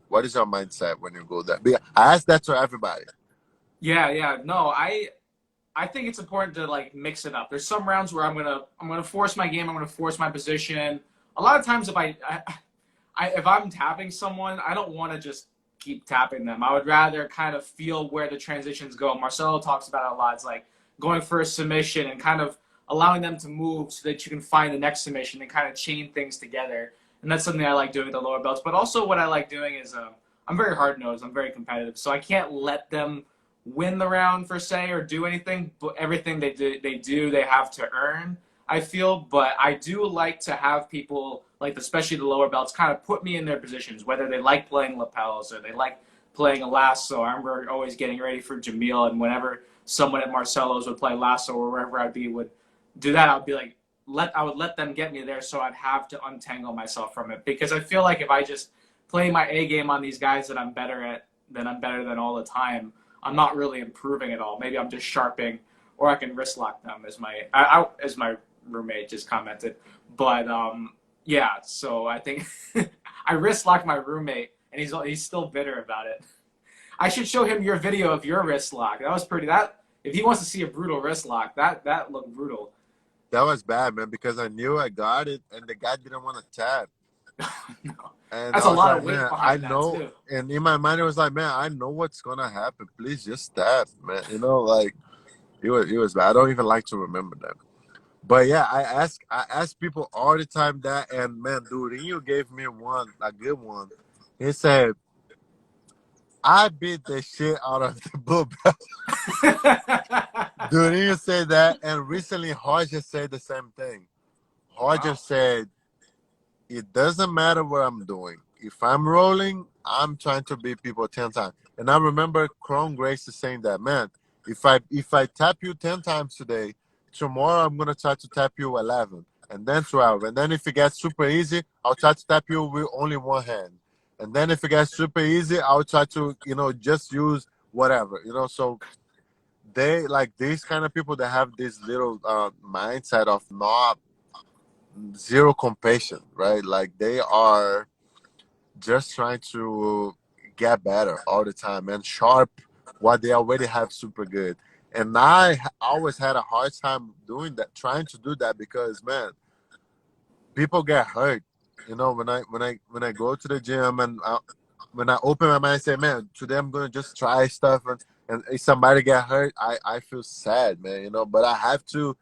What is your mindset when you go there? I ask that to everybody. Yeah, yeah. No, I think it's important to like mix it up. There's some rounds where I'm gonna force my game. I'm gonna force my position. A lot of times, if I'm tapping someone, I don't want to just keep tapping them. I would rather kind of feel where the transitions go. Marcelo talks about it a lot. It's like going for a submission and kind of allowing them to move so that you can find the next submission and kind of chain things together. And that's something I like doing with the lower belts. But also, what I like doing is I'm very hard nosed. I'm very competitive, so I can't let them win the round per se or do anything. But everything they have to earn. I feel, but I do like to have people, like especially the lower belts, kind of put me in their positions, whether they like playing lapels or they like playing a lasso. I remember always getting ready for Jamil, and whenever someone at Marcelo's would play lasso or wherever I'd be would do that, I'd be like, I would let them get me there, so I'd have to untangle myself from it because I feel like if I just play my A game on these guys that I'm better at, then I'm better than all the time. I'm not really improving at all. Maybe I'm just sharpening or I can wrist lock them, as as my roommate just commented. But yeah, so I think I wrist locked my roommate, and he's still bitter about it. I should show him your video of your wrist lock. That was pretty. That if he wants to see a brutal wrist lock, that looked brutal. That was bad, man, because I knew I got it, and the guy didn't want to tap. No, And that's I a was lot like, of weight man, I behind that know. too. And in my mind, it was like, man, I know what's gonna happen. Please just tap, man. You know, like it was bad. I don't even like to remember that. But yeah, I ask people all the time that, and man, dude, you gave me one, a good one. He said, I beat the shit out of the blue belt. Dude, you say that, and recently Hodges said the same thing. Wow. Hodges said, it doesn't matter what I'm doing. If I'm rolling, I'm trying to beat people 10 times. And I remember Cron Grace is saying that, man, if I tap you 10 times today, tomorrow I'm gonna try to tap you 11 and then 12. And then if it gets super easy, I'll try to tap you with only one hand. And then if it gets super easy, I'll try to, just use whatever, so they like these kind of people that have this little mindset of not zero compassion, right? Like they are just trying to get better all the time and sharp what they already have super good. And I always had a hard time doing that, trying to do that because man, people get hurt. When I go to the gym and when I open my mind and say, man, today I'm gonna just try stuff and if somebody get hurt, I feel sad, man. But I have to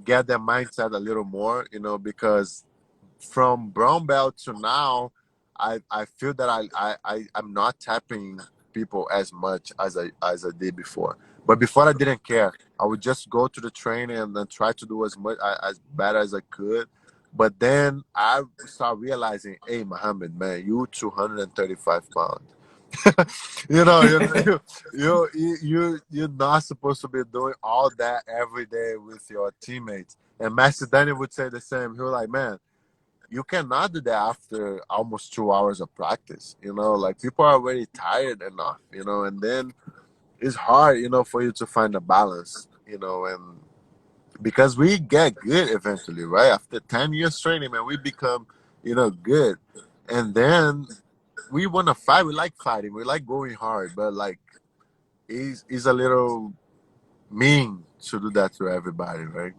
get that mindset a little more, because from brown belt to now, I feel that I'm not tapping people as much as I did before. But before I didn't care. I would just go to the training and then try to do as bad as I could. But then I start realizing, hey, Mohammed, man, you 235 pounds. you know, you know, you're not supposed to be doing all that every day with your teammates. And Master Danny would say the same. He was like, man, you cannot do that after almost 2 hours of practice. Like people are already tired enough, and then it's hard, for you to find a balance, and because we get good eventually, right? After 10 years training, man, we become, good. And then we want to fight. We like fighting. We like going hard, but like he's a little mean to do that to everybody, right?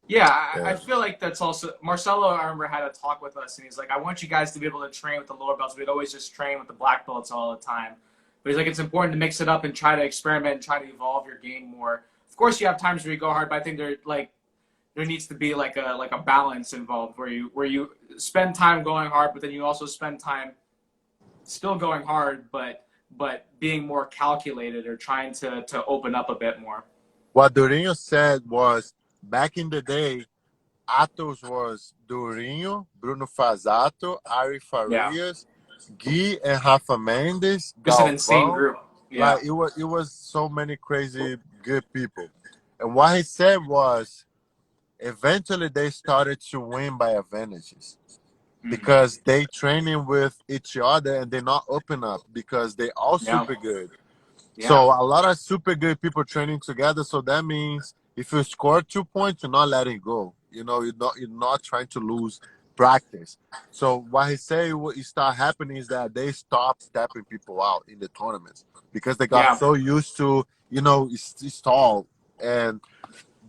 Yeah, I Yeah. feel like that's also Marcelo. I remember had a talk with us, and he's like, "I want you guys to be able to train with the lower belts. We'd always just train with the black belts all the time." But he's like, "It's important to mix it up and try to experiment and try to evolve your game more." Of course, you have times where you go hard, but I think there needs to be like a balance involved where you spend time going hard, but then you also spend time still going hard, but being more calculated or trying to open up a bit more. What Durinho said was back in the day, Atos was Durinho, Bruno Fazato, Ari Yeah, Farias, Gui and Rafa Mendes, just an insane Galvão. group. Yeah, Like it was so many crazy good people. And what he said was eventually they started to win by advantages mm, because they training with each other and they not open up because they all yeah, super good. yeah, So a lot of super good people training together. So that means if you score 2 points, you're not letting go. You're not trying to lose practice. So what he say what start happening is that they stop stepping people out in the tournaments because they got yeah, so used to it's tall. And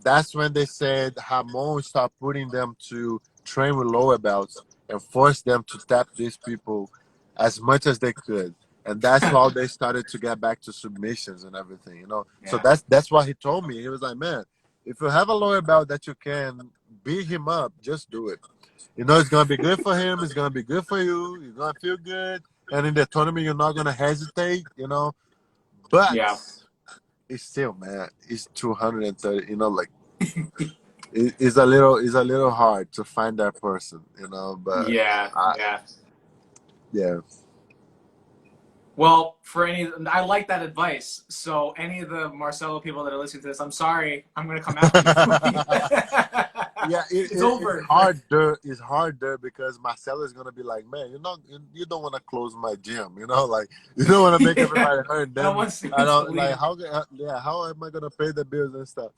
that's when they said Hamon start putting them to train with lower belts and force them to tap these people as much as they could. And that's how they started to get back to submissions and everything. So yeah, that's what he told me. He was like, man, if you have a lower belt that you can beat him up, just do it. It's gonna be good for him, it's gonna be good for you, you're gonna feel good, and in the tournament you're not gonna hesitate. But yeah, it's still, man, it's 230, like it's a little hard to find that person. But yeah, I, yeah. yeah. Well, I like that advice. So any of the Marcelo people that are listening to this, I'm sorry, I'm gonna come after you. yeah, It's it's over. harder. It's harder because my seller's gonna be like, man, you don't want to close my gym, like you don't want to make Yeah. everybody hurt. No Then one I seems to don't like leave. how am I gonna pay the bills and stuff?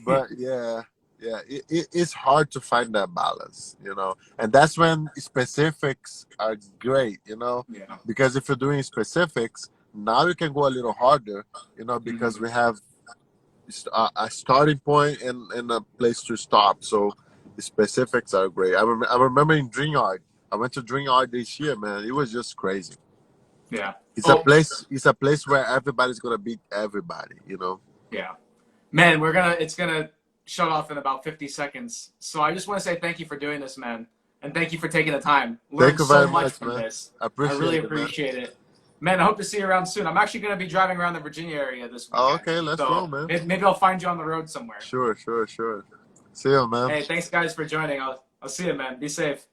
But yeah, it's hard to find that balance, and that's when specifics are great, Yeah. because if you're doing specifics, now you can go a little harder, because Mhm. we have a starting point and a place to stop. So the specifics are great. I remember in Dream Yard. I went to Dream Yard this year, man. It was just crazy. Yeah. It's a Oh, place. It's a place where everybody's gonna beat everybody. yeah. Man, it's gonna shut off in about 50 seconds. So I just want to say thank you for doing this, man. And thank you for taking the time. Thank Learned you so very much much, from man. this. I I really appreciate it, man. appreciate it. Man, I hope to see you around soon. I'm actually gonna be driving around the Virginia area this Oh, weekend. okay, let's roll, So man. maybe I'll find you on the road somewhere. Sure. See you, man. Hey, thanks guys for joining. I'll see you, man. Be safe.